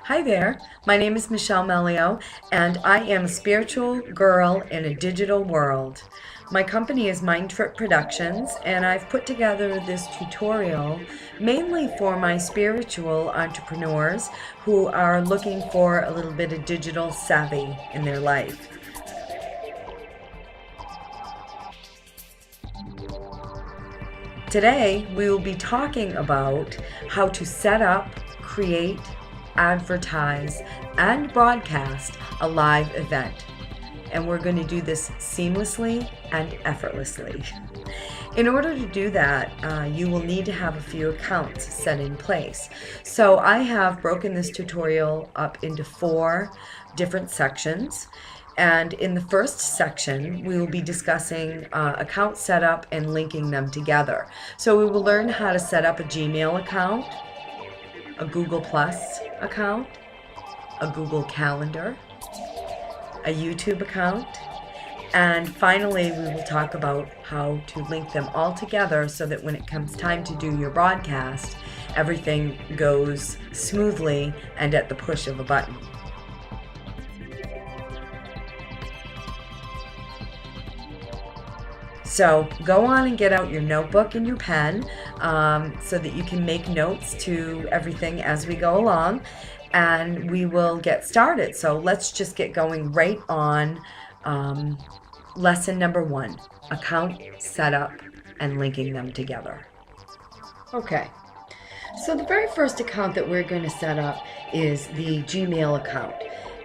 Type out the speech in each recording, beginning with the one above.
Hi there, my name is Michelle Melio, and I am a spiritual girl in a digital world. My company is Mind Trip Productions, and I've put together this tutorial mainly for my spiritual entrepreneurs who are looking for a little bit of digital savvy in their life. Today, we will be talking about how to set up, create, advertise, and broadcast a live event. And we're going to do this seamlessly and effortlessly. In order to do that, you will need to have a few accounts set in place. So I have broken this tutorial up into 4 different sections. And in the first section, we will be discussing account setup and linking them together. So we will learn how to set up a Gmail account, a Google Plus account, a Google Calendar, a YouTube account, and finally we will talk about how to link them all together so that when it comes time to do your broadcast, everything goes smoothly and at the push of a button. So go on and get out your notebook and your pen so that you can make notes to everything as we go along, and we will get started. So let's just get going right on lesson number 1, account setup and linking them together. Okay, so the very first account that we're going to set up is the Gmail account.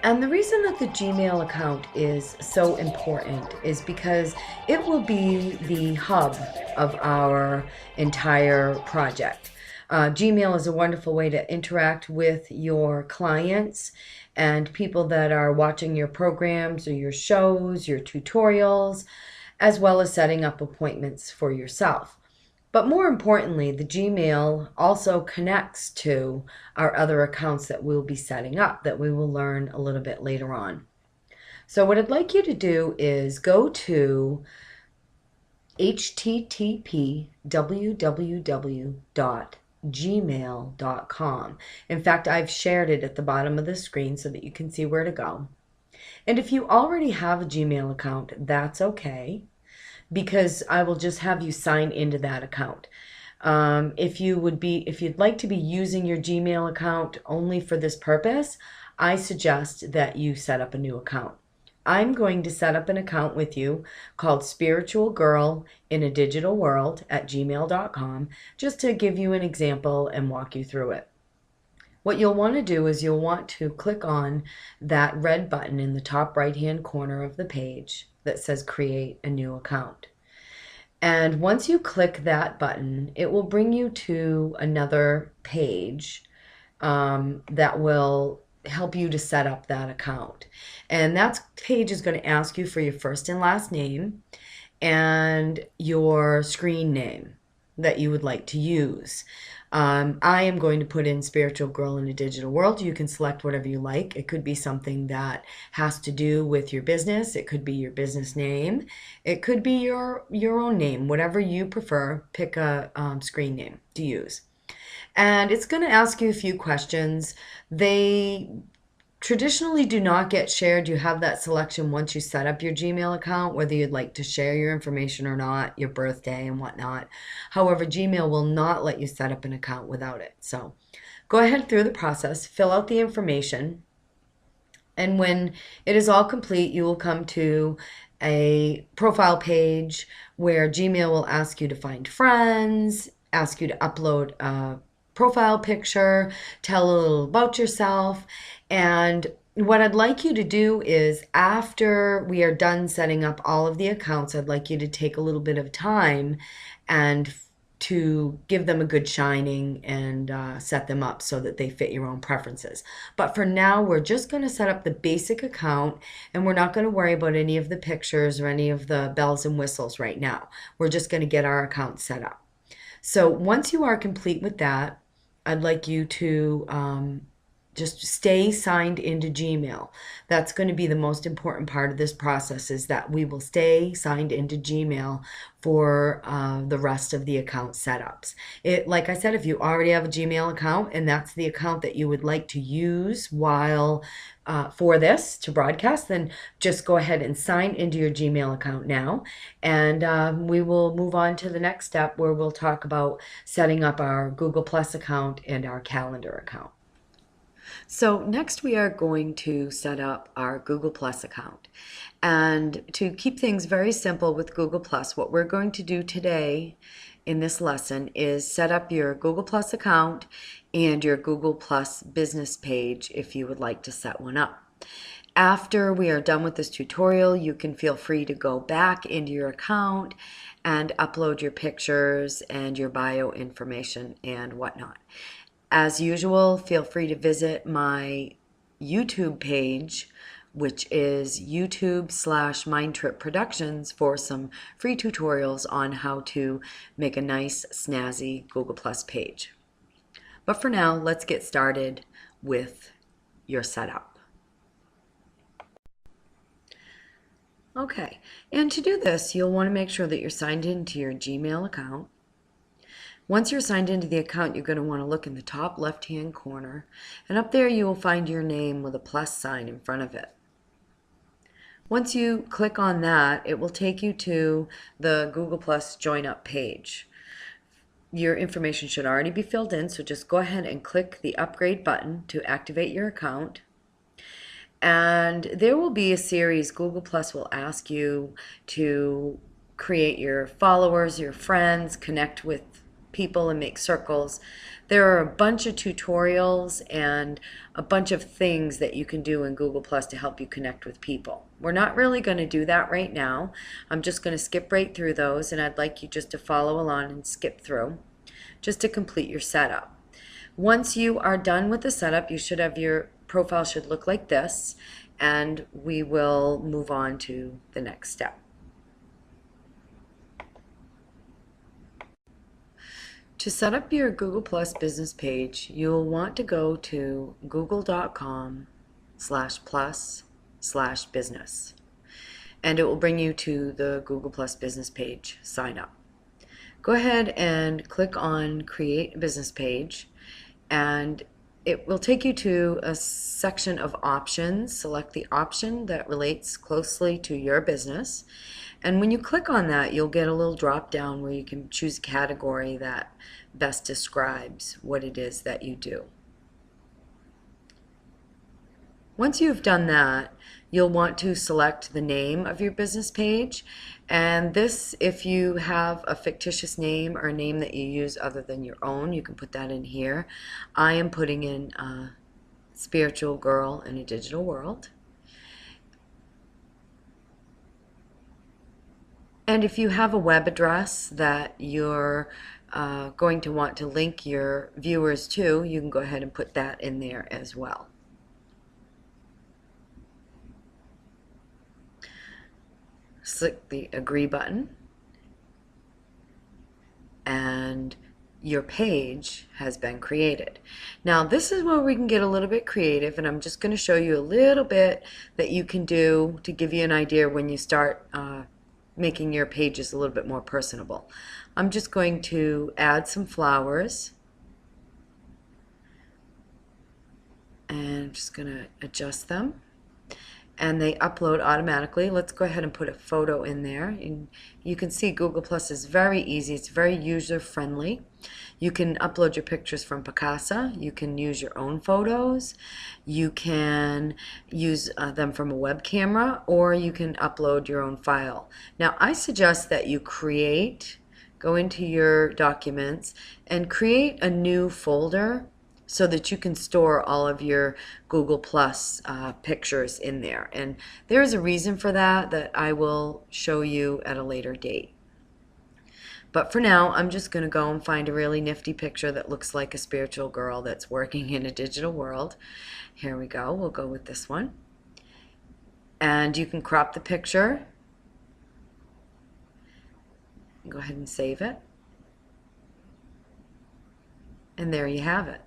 And the reason that the Gmail account is so important is because it will be the hub of our entire project. Gmail is a wonderful way to interact with your clients and people that are watching your programs or your shows, your tutorials, as well as setting up appointments for yourself. But more importantly, the Gmail also connects to our other accounts that we'll be setting up that we will learn a little bit later on. So what I'd like you to do is go to http://www.gmail.com. In fact, I've shared it at the bottom of the screen so that you can see where to go. And if you already have a Gmail account, that's okay, because I will just have you sign into that account. If you'd like to be using your Gmail account only for this purpose, I suggest that you set up a new account. I'm going to set up an account with you called Spiritual Girl in a Digital World at gmail.com, just to give you an example and walk you through it. What you'll want to do is you'll want to click on that red button in the top right-hand corner of the page that says create a new account. And once you click that button, it will bring you to another page that will help you to set up that account. And that page is going to ask you for your first and last name and your screen name that you would like to use. I am going to put in Spiritual Girl in a Digital World. You can select whatever you like. It could be something that has to do with your business. It could be your business name. It could be your own name. Whatever you prefer, pick a screen name to use. And it's going to ask you a few questions. They traditionally do not get shared. You have that selection once you set up your Gmail account, whether you'd like to share your information or not, your birthday and whatnot. However, Gmail will not let you set up an account without it. So go ahead through the process, fill out the information, and when it is all complete, you will come to a profile page where Gmail will ask you to find friends, ask you to upload a profile picture, tell a little about yourself. And what I'd like you to do is, after we are done setting up all of the accounts, I'd like you to take a little bit of time and to give them a good shining and set them up so that they fit your own preferences. But for now, we're just going to set up the basic account, and we're not going to worry about any of the pictures or any of the bells and whistles right now. We're just going to get our account set up. So once you are complete with that, I'd like you to Just stay signed into Gmail. That's going to be the most important part of this process, is that we will stay signed into Gmail for the rest of the account setups. Like I said, if you already have a Gmail account and that's the account that you would like to use while for this to broadcast, then just go ahead and sign into your Gmail account now. And we will move on to the next step, where we'll talk about setting up our Google Plus account and our calendar account. So next we are going to set up our Google Plus account. And to keep things very simple with Google Plus, what we're going to do today in this lesson is set up your Google Plus account and your Google Plus business page if you would like to set one up. After we are done with this tutorial, you can feel free to go back into your account and upload your pictures and your bio information and whatnot. As usual, feel free to visit my YouTube page, which is YouTube/Mindtrip Productions, for some free tutorials on how to make a nice, snazzy Google Plus page. But for now, let's get started with your setup. Okay, and to do this, you'll want to make sure that you're signed into your Gmail account. Once you're signed into the account, you're going to want to look in the top left-hand corner, and up there you will find your name with a plus sign in front of it. Once you click on that, it will take you to the Google Plus Join Up page. Your information should already be filled in, so just go ahead and click the upgrade button to activate your account. And there will be a series. Google Plus will ask you to create your followers, your friends, connect with people and make circles. There are a bunch of tutorials and a bunch of things that you can do in Google Plus to help you connect with people. We're not really going to do that right now. I'm just going to skip right through those, and I'd like you just to follow along and skip through just to complete your setup. Once you are done with the setup, you should have your profile should look like this, and we will move on to the next step. To set up your Google Plus business page, you'll want to go to google.com/plus/business, and it will bring you to the Google Plus business page. Sign up. Go ahead and click on Create a Business Page, and it will take you to a section of options. Select the option that relates closely to your business. And when you click on that, you'll get a little drop down where you can choose a category that best describes what it is that you do. Once you've done that, you'll want to select the name of your business page. And this, if you have a fictitious name or a name that you use other than your own, you can put that in here. I am putting in Spiritual Girl in a Digital World. And if you have a web address that you're going to want to link your viewers to, you can go ahead and put that in there as well. Click the Agree button, and your page has been created. Now this is where we can get a little bit creative, and I'm just going to show you a little bit that you can do to give you an idea when you start making your pages a little bit more personable. I'm just going to add some flowers, and I'm just going to adjust them, and they upload automatically. Let's go ahead and put a photo in there. And you can see Google Plus is very easy. It's very user friendly. You can upload your pictures from Picasa. You can use your own photos. You can use them from a web camera, or you can upload your own file. Now I suggest that you go into your documents and create a new folder so that you can store all of your Google Plus pictures in there. And there is a reason for that I will show you at a later date. But for now, I'm just going to go and find a really nifty picture that looks like a spiritual girl that's working in a digital world. Here we go. We'll go with this one. And you can crop the picture. Go ahead and save it. And there you have it.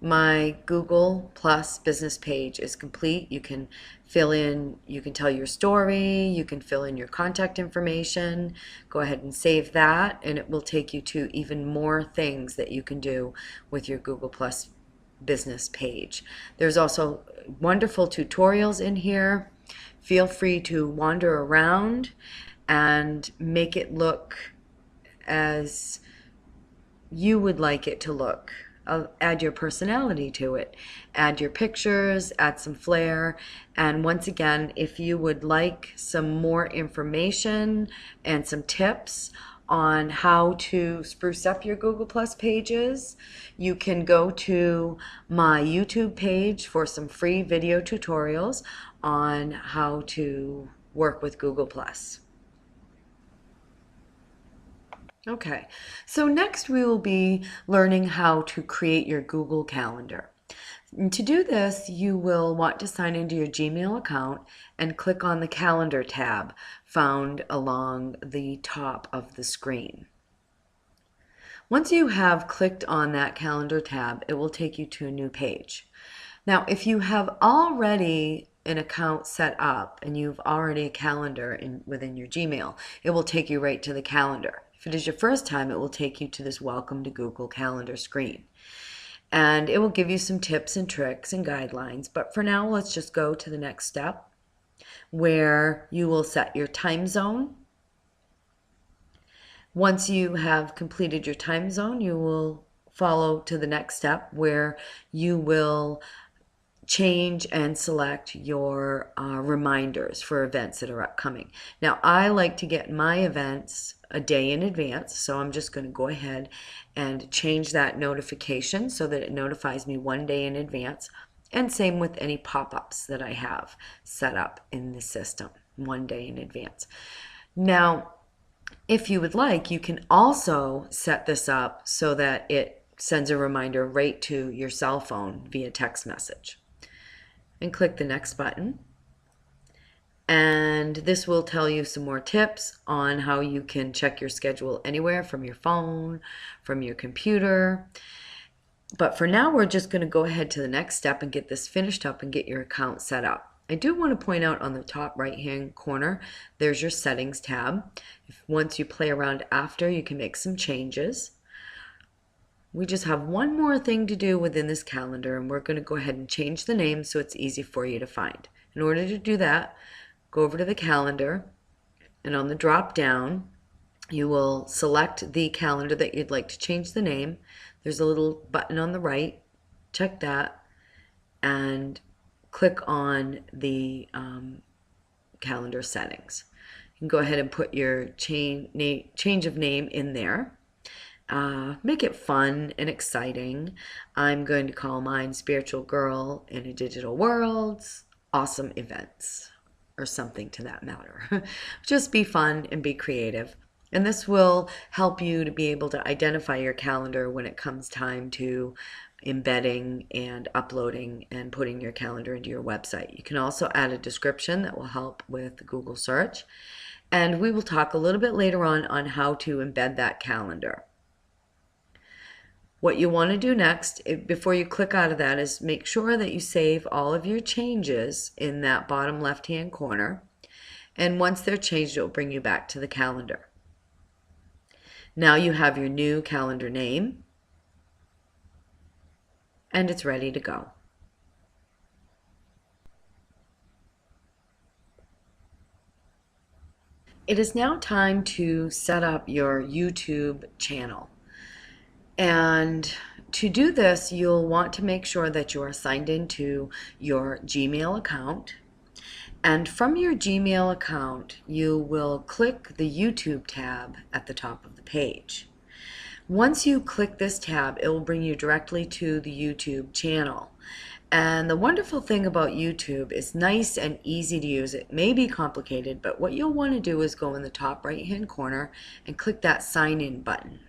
My Google Plus business page is complete. You can fill in, you can tell your story, you can fill in your contact information. Go ahead and save that, and it will take you to even more things that you can do with your Google Plus business page. There's also wonderful tutorials in here. Feel free to wander around and make it look as you would like it to look. Add your personality to it, add your pictures, add some flair, and once again, if you would like some more information and some tips on how to spruce up your Google Plus pages, you can go to my YouTube page for some free video tutorials on how to work with Google Plus. Okay, so next we will be learning how to create your Google Calendar. And to do this, you will want to sign into your Gmail account and click on the Calendar tab found along the top of the screen. Once you have clicked on that Calendar tab, it will take you to a new page. Now, if you have already an account set up and you've already a calendar within your Gmail, it will take you right to the calendar. If it is your first time, it will take you to this Welcome to Google Calendar screen. And it will give you some tips and tricks and guidelines. But for now, let's just go to the next step where you will set your time zone. Once you have completed your time zone, you will follow to the next step where you will change and select your reminders for events that are upcoming. Now, I like to get my events a day in advance, so I'm just going to go ahead and change that notification so that it notifies me one day in advance, and same with any pop-ups that I have set up in the system one day in advance. Now, if you would like, you can also set this up so that it sends a reminder right to your cell phone via text message. And click the next button. And this will tell you some more tips on how you can check your schedule anywhere from your phone, from your computer. But for now, we're just going to go ahead to the next step and get this finished up and get your account set up. I do want to point out on the top right-hand corner, there's your settings tab. Once you play around after, you can make some changes. We just have one more thing to do within this calendar, and we're going to go ahead and change the name so it's easy for you to find. In order to do that, go over to the calendar, and on the drop down, you will select the calendar that you'd like to change the name. There's a little button on the right. Check that, and click on the calendar settings. You can go ahead and put your change of name in there. Make it fun and exciting. I'm going to call mine Spiritual Girl in a Digital World, Awesome Events, or something to that matter. Just be fun and be creative. And this will help you to be able to identify your calendar when it comes time to embedding and uploading and putting your calendar into your website. You can also add a description that will help with Google search. And we will talk a little bit later on how to embed that calendar. What you want to do next, before you click out of that, is make sure that you save all of your changes in that bottom left-hand corner. And once they're changed, it will bring you back to the calendar. Now you have your new calendar name, and it's ready to go. It is now time to set up your YouTube channel. And to do this, you'll want to make sure that you are signed into your Gmail account. And from your Gmail account, you will click the YouTube tab at the top of the page. Once you click this tab, it will bring you directly to the YouTube channel. And the wonderful thing about YouTube is nice and easy to use. It may be complicated, but what you'll want to do is go in the top right-hand corner and click that sign in button.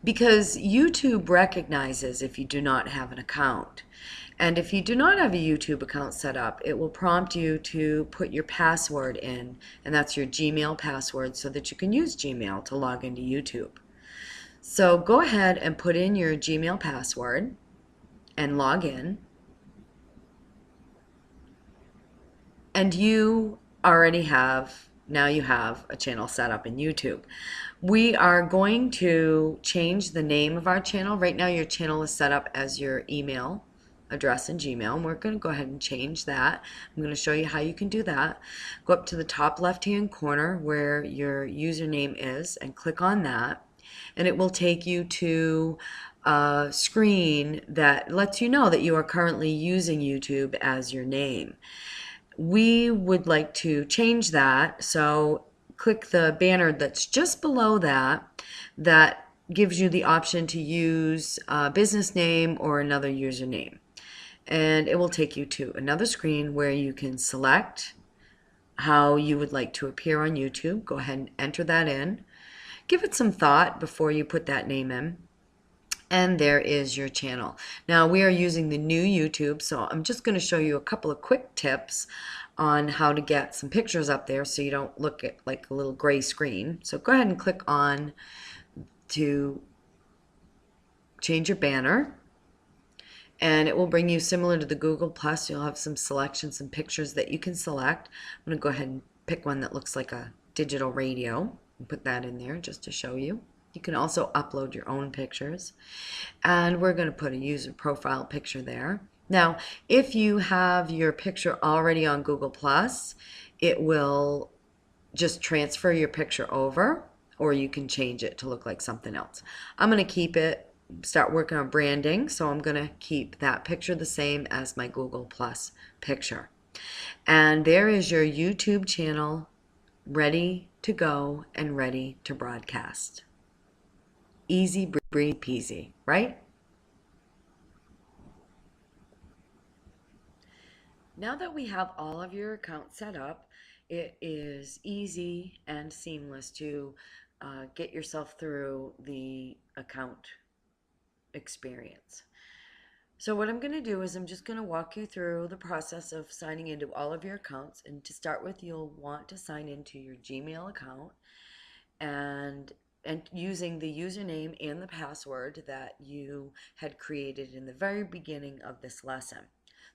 Because YouTube recognizes if you do not have an account. And if you do not have a YouTube account set up, it will prompt you to put your password in, and that's your Gmail password, so that you can use Gmail to log into YouTube. So go ahead and put in your Gmail password. and log in. And you already have, now you have a channel set up in YouTube. We are going to change the name of our channel. Right now your channel is set up as your email address in Gmail, and we're going to go ahead and change that. I'm going to show you how you can do that. Go up to the top left hand corner where your username is and click on that, and it will take you to a screen that lets you know that you are currently using YouTube as your name. We would like to change that, so click the banner that's just below that, that gives you the option to use a business name or another username. And it will take you to another screen where you can select how you would like to appear on YouTube. Go ahead and enter that in. Give it some thought before you put that name in. And there is your channel. Now we are using the new YouTube, so I'm just going to show you a couple of quick tips on how to get some pictures up there so you don't look at like a little gray screen. So go ahead and click on to change your banner, and it will bring you similar to the Google Plus. You'll have some selections and pictures that you can select. I'm going to go ahead and pick one that looks like a digital radio and put that in there just to show you. You can also upload your own pictures, and we're going to put a user profile picture there. Now, if you have your picture already on Google Plus, it will just transfer your picture over, or you can change it to look like something else. I'm going to keep it, start working on branding, so I'm going to keep that picture the same as my Google Plus picture. And there is your YouTube channel ready to go and ready to broadcast. Easy breezy peasy, right? Now that we have all of your accounts set up, it is easy and seamless to get yourself through the account experience. So what I'm going to do is I'm just going to walk you through the process of signing into all of your accounts. And to start with, you'll want to sign into your Gmail account and using the username and the password that you had created in the very beginning of this lesson.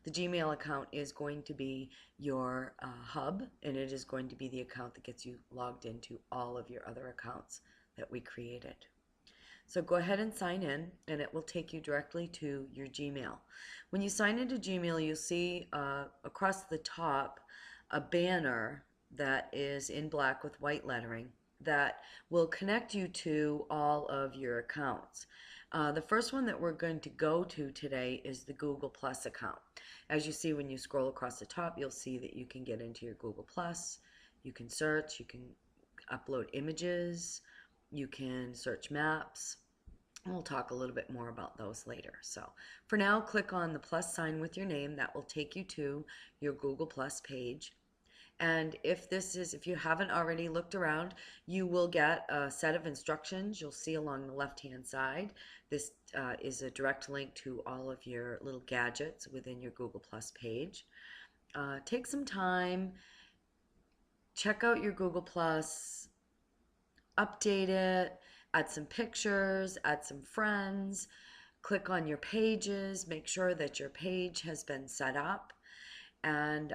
The Gmail account is going to be your hub, and it is going to be the account that gets you logged into all of your other accounts that we created. So go ahead and sign in, and it will take you directly to your Gmail. When you sign into Gmail, you'll see across the top a banner that is in black with white lettering that will connect you to all of your accounts. The first one that we're going to go to today is the Google Plus account. As you see, when you scroll across the top, you'll see that you can get into your Google Plus. You can search, you can upload images, you can search maps. We'll talk a little bit more about those later. So for now, click on the plus sign with your name. That will take you to your Google Plus page. And if you haven't already looked around, you will get a set of instructions you'll see along the left-hand side. This is a direct link to all of your little gadgets within your Google Plus page. Take some time, check out your Google Plus, update it, add some pictures, add some friends, click on your pages, make sure that your page has been set up. And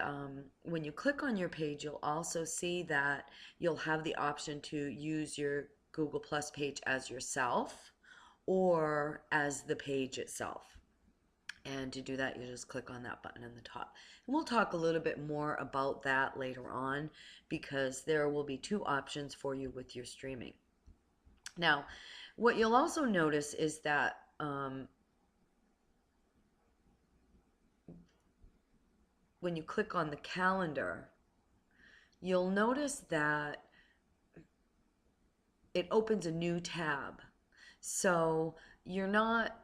when you click on your page, you'll also see that you'll have the option to use your Google Plus page as yourself or as the page itself. And to do that, you just click on that button on the top. And we'll talk a little bit more about that later on because there will be two options for you with your streaming. Now, what you'll also notice is that when you click on the calendar, you'll notice that it opens a new tab. So you're not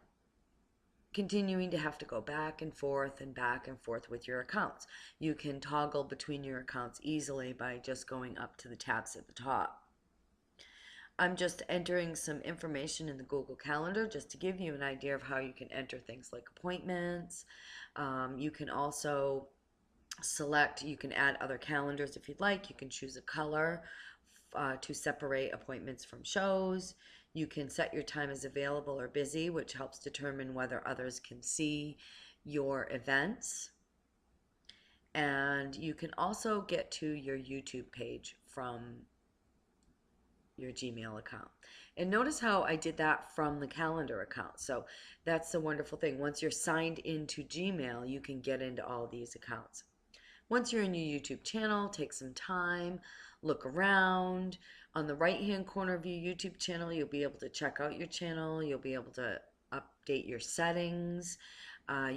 continuing to have to go back and forth with your accounts. You can toggle between your accounts easily by just going up to the tabs at the top. I'm just entering some information in the Google Calendar just to give you an idea of how you can enter things like appointments. You can also select, you can add other calendars if you'd like. You can choose a color to separate appointments from shows. You can set your time as available or busy, which helps determine whether others can see your events. And you can also get to your YouTube page from your Gmail account. And notice how I did that from the calendar account. So that's the wonderful thing. Once you're signed into Gmail, you can get into all these accounts. Once you're in your YouTube channel, take some time, look around. On the right-hand corner of your YouTube channel, you'll be able to check out your channel. You'll be able to update your settings.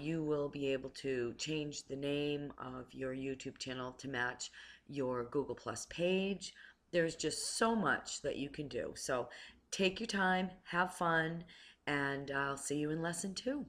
You will be able to change the name of your YouTube channel to match your Google Plus page. There's just so much that you can do. So take your time, have fun, and I'll see you in lesson 2.